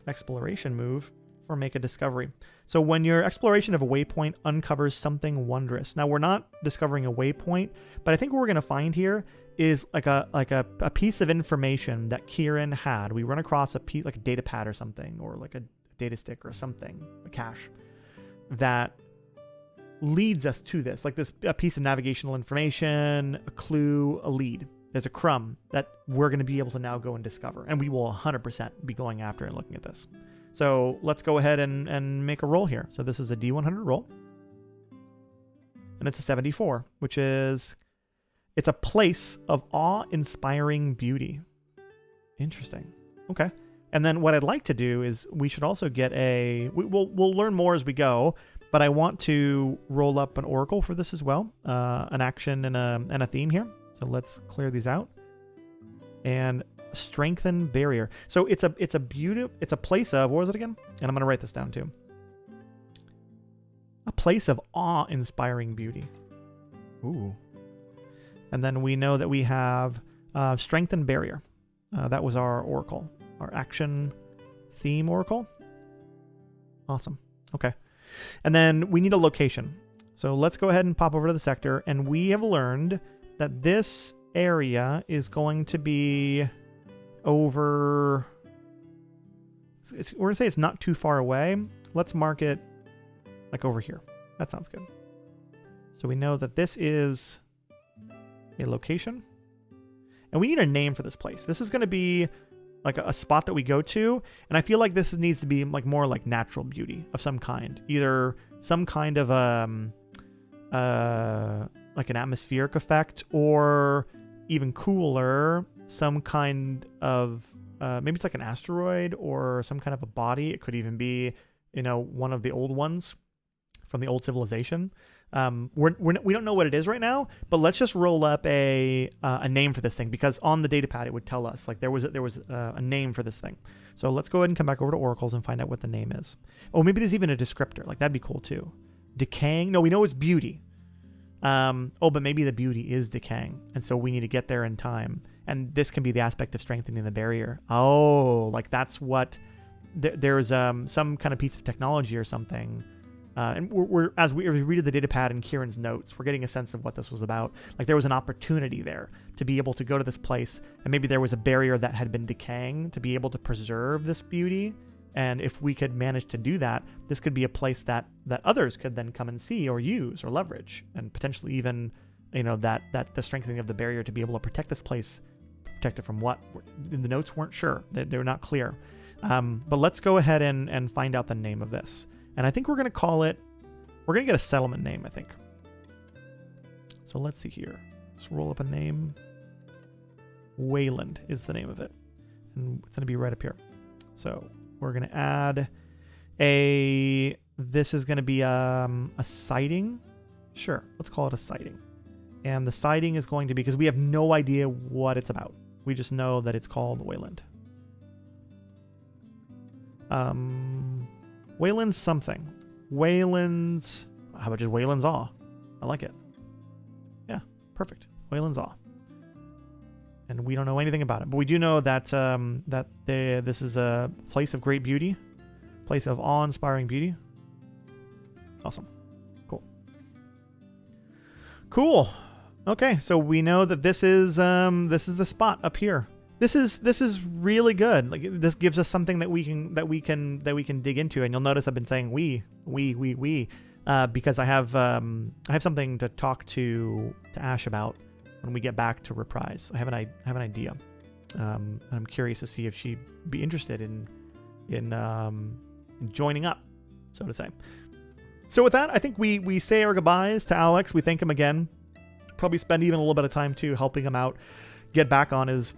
exploration move for make a discovery. So when your exploration of a waypoint uncovers something wondrous. Now we're not discovering a waypoint, but I think what we're going to find here is like a piece of information that Kieran had. We run across a piece, like a data pad or something, or like a data stick or something, a cache that leads us to this, like a piece of navigational information, a clue, a lead. There's a crumb that we're going to be able to now go and discover, and we will 100% be going after and looking at this. So let's go ahead and make a roll here. So this is a D100 roll, and it's a 74, which is, it's a place of awe-inspiring beauty. Interesting. Okay. And then what I'd like to do is we should also get we'll learn more as we go, but I want to roll up an oracle for this as well, an action and a theme here. So let's clear these out. And strengthen barrier. So it's a place of, what was it again? And I'm going to write this down too. A place of awe-inspiring beauty. Ooh. And then we know that we have strengthen barrier. That was our oracle, our action theme oracle. Awesome. Okay. And then we need a location. So let's go ahead and pop over to the sector, and we have learned that this area is going to be over, we're going to say it's not too far away. Let's mark it like over here. That sounds good. So we know that this is a location, and we need a name for this place. This is going to be like a spot that we go to, and I feel like this needs to be like more like natural beauty of some kind, either some kind of like an atmospheric effect, or even cooler, some kind of maybe it's like an asteroid or some kind of a body. It could even be, one of the old ones from the old civilization. We don't know what it is right now, but let's just roll up a name for this thing, because on the data pad it would tell us like there was a name for this thing. So let's go ahead and come back over to oracles and find out what the name is. Oh, maybe there's even a descriptor. Like that'd be cool too. Decaying? No, we know it's beauty. But maybe the beauty is decaying, and so we need to get there in time. And this can be the aspect of strengthening the barrier. Oh, like that's what there's some kind of piece of technology or something. And as we read the data pad and Kieran's notes, we're getting a sense of what this was about. Like there was an opportunity there to be able to go to this place, and maybe there was a barrier that had been decaying to be able to preserve this beauty. And if we could manage to do that, this could be a place that others could then come and see or use or leverage, and potentially even, that the strengthening of the barrier to be able to protect this place. Protect it from what? The notes weren't sure. They were not clear. But let's go ahead and find out the name of this. And I think we're going to get a settlement name, I think. So let's see here. Let's roll up a name. Wayland is the name of it. And it's going to be right up here. So we're going to add this is going to be a sighting. Sure, let's call it a sighting. And the sighting is going to be, because we have no idea what it's about. We just know that it's called Wayland. Wayland's something. Wayland's, how about just Wayland's Awe? I like it. Yeah, perfect. Wayland's Awe. And we don't know anything about it, but we do know that this is a place of great beauty, place of awe-inspiring beauty. Awesome. Cool. Okay, so we know that this is the spot up here. This is really good. Like this gives us something that we can dig into. And you'll notice I've been saying we because I have something to talk to Ash about when we get back to Reprise. I have an idea. I'm curious to see if she'd be interested in joining up, so to say. So with that, I think we say our goodbyes to Alex. We thank him again. Probably spend even a little bit of time too helping him out get back on his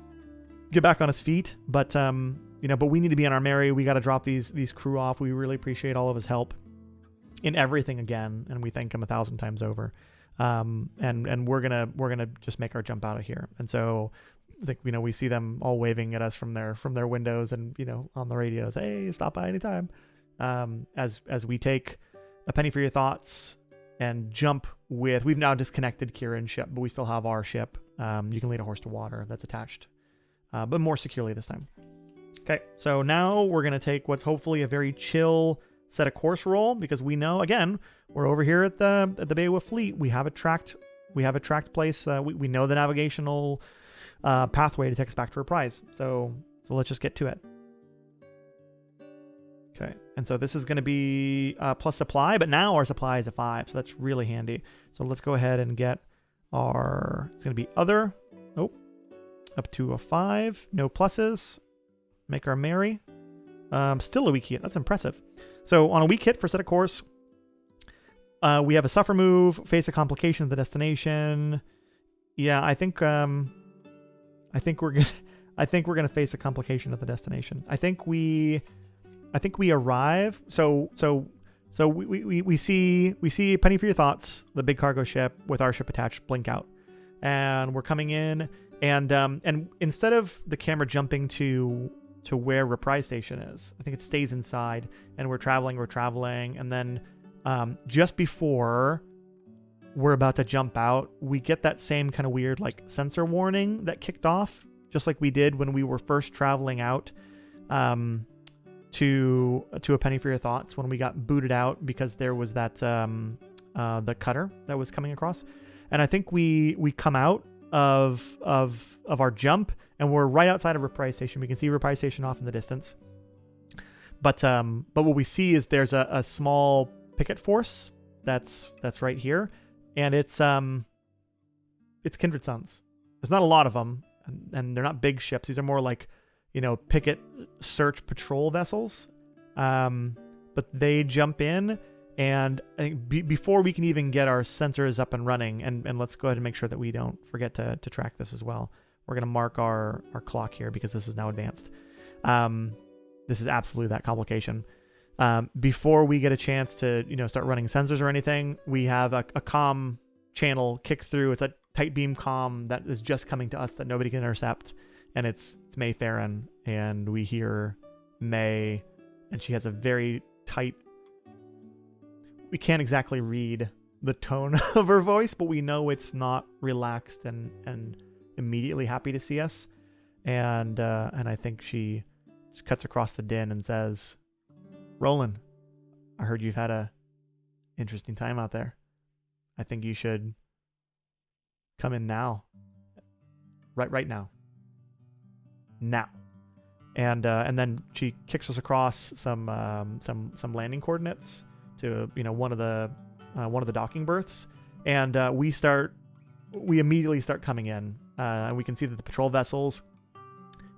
feet. But but we need to be on our merry. We got to drop these crew off. We really appreciate all of his help in everything again, and we thank him 1,000 times over. And we're gonna just make our jump out of here. And so I think we see them all waving at us from their windows and on the radios. Hey, stop by anytime. As we take a penny for your thoughts and jump with. We've now disconnected Kieran's ship, but we still have our ship. You can lead a horse to water that's attached, but more securely this time. Okay, so now we're going to take what's hopefully a very chill set a course roll, because we know, again, we're over here at the Beowulf fleet. We have a tracked place. We know the navigational pathway to take us back to Reprise. So let's just get to it. Okay, and so this is going to be plus supply, but now our supply is a 5, so that's really handy. So let's go ahead and get our, it's going to be other, up to a 5, no pluses, make our Mary. Still a weak hit, that's impressive. So on a weak hit for set a course, we have a suffer move, face a complication of the destination. Yeah, I think we're gonna face a complication of the destination. I think we arrive. So we see Penny for Your Thoughts, the big cargo ship with our ship attached, blink out, and we're coming in, and instead of the camera jumping to where Reprise Station is, I think it stays inside, and we're traveling, and then just before we're about to jump out, we get that same kind of weird like sensor warning that kicked off, just like we did when we were first traveling out to a Penny for Your Thoughts, when we got booted out because there was that the cutter that was coming across. And I think we come out of our jump, and we're right outside of Reprise Station. We can see Reprise Station off in the distance. But what we see is there's a small picket force that's right here, and it's Kindred Suns. There's not a lot of them, and they're not big ships. These are more like, picket search patrol vessels. But they jump in, and I think before we can even get our sensors up and running, and let's go ahead and make sure that we don't forget to track this as well. We're going to mark our clock here because this is now advanced. This is absolutely that complication. Before we get a chance to, start running sensors or anything, we have a comm channel kick through. It's a tight beam comm that is just coming to us that nobody can intercept. And it's May Theron, and we hear May, and she has a very tight, we can't exactly read the tone of her voice, but we know it's not relaxed and immediately happy to see us. And I think she just cuts across the din and says, "Roland, I heard you've had a interesting time out there. I think you should come in now. Right now. Now." And then she kicks us across some landing coordinates to one of the docking berths, and we immediately start coming in, and we can see that the patrol vessels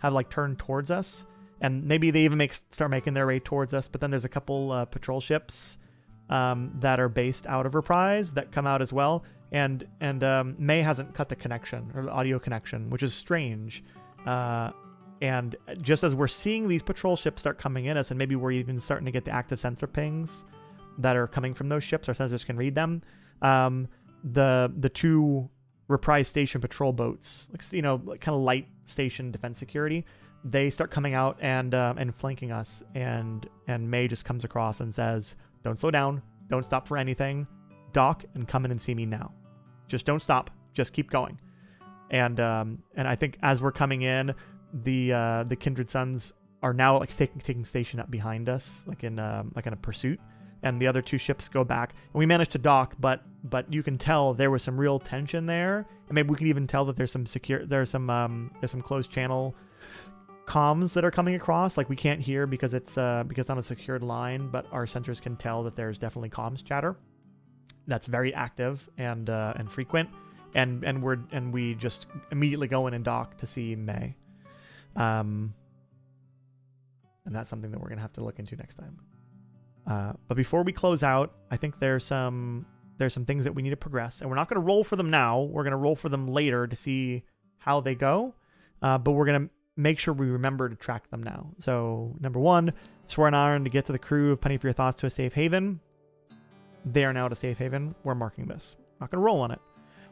have turned towards us, and maybe they even start making their way towards us. But then there's a couple patrol ships that are based out of Reprise that come out as well, and May hasn't cut the connection, or the audio connection, which is strange. And just as we're seeing these patrol ships start coming in us, and maybe we're even starting to get the active sensor pings that are coming from those ships, our sensors can read them. The two Reprise Station patrol boats, kind of light station defense security, they start coming out and flanking us. And May just comes across and says, "Don't slow down. Don't stop for anything. Dock and come in and see me now. Just don't stop. Just keep going." And I think as we're coming in, the Kindred Suns are now taking station up behind us, in a pursuit, and the other two ships go back, and we managed to dock, but you can tell there was some real tension there, and maybe we can even tell that there's some closed channel comms that are coming across. We can't hear because it's on a secured line, but our sensors can tell that there's definitely comms chatter that's very active and frequent, and we just immediately go in and dock to see May. And that's something that we're gonna have to look into next time. But before we close out, I think there's some things that we need to progress, and we're not gonna roll for them now. We're gonna roll for them later to see how they go. But we're gonna make sure we remember to track them now. So number 1, swear an iron to get to the crew of Penny for Your Thoughts to a safe haven. They are now at a safe haven. We're marking this. Not gonna roll on it.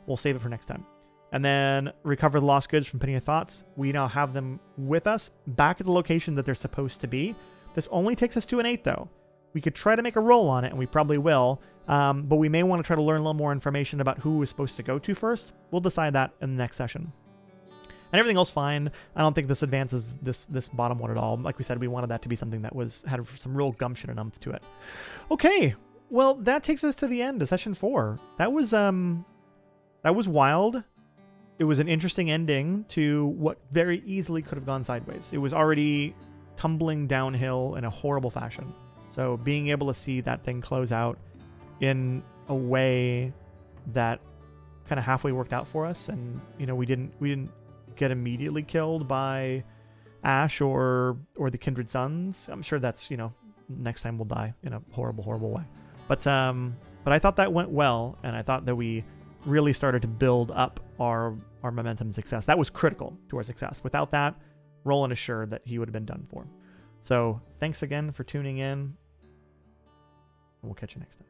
We'll save it for next time. And then recover the lost goods from Penny of Thoughts. We now have them with us back at the location that they're supposed to be. This only takes us to an 8, though. We could try to make a roll on it, and we probably will, But we may want to try to learn a little more information about who we're supposed to go to first. We'll decide that in the next session. And everything else fine. I don't think this advances this bottom one at all. Like we said, we wanted that to be something that had some real gumption and umph to it. Okay, well, that takes us to the end of session 4. That was wild. It was an interesting ending to what very easily could have gone sideways. It was already tumbling downhill in a horrible fashion. So being able to see that thing close out in a way that kind of halfway worked out for us, and we didn't get immediately killed by Ash or the Kindred Sons. I'm sure that's next time we'll die in a horrible way. But I thought that went well, and I thought that we really started to build up our momentum and success. That was critical to our success. Without that, Roland is sure that he would have been done for. So thanks again for tuning in, and we'll catch you next time.